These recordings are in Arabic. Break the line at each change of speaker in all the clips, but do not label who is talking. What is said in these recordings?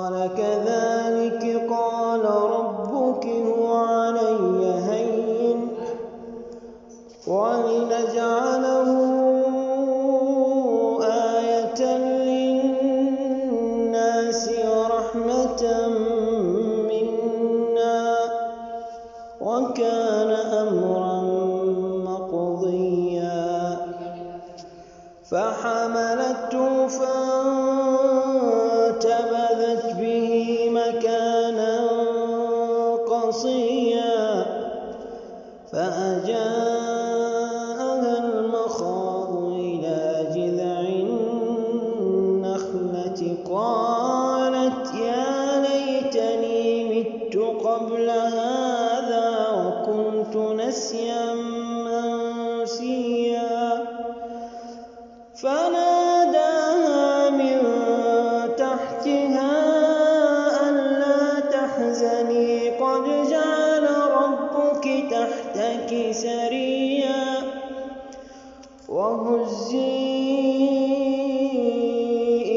قال كذلك قال ربك هو علي هين ولنجعله آية للناس ورحمة منا وكان أمرا مقضيا فحملته فانتبذت به مكانا قصيا فأجاءها المخاض إلى جذع النخلة قالت يا ليتني مت قبل هذا وكنت نسيا منسيا فناداها من تحتها ألا تحزني قد جعل ربك تحتك سريا وهزي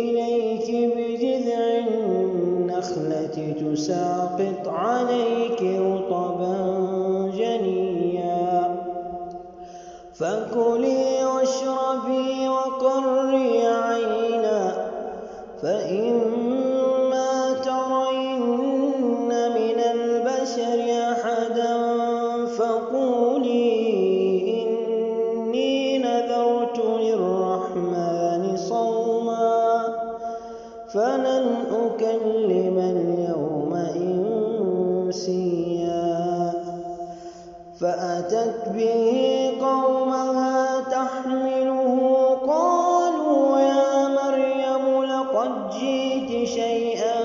إليك بجذع النخلة تساقط عليك رطبا جنيا فكلي واشربي وقري عينا فإما ترين من البشر أحدا فقولي إني نذرت للرحمن صوما فلن أكلم اليوم إنسيا فأتت به قومها تحمله قالوا يا مريم لقد جئت شيئا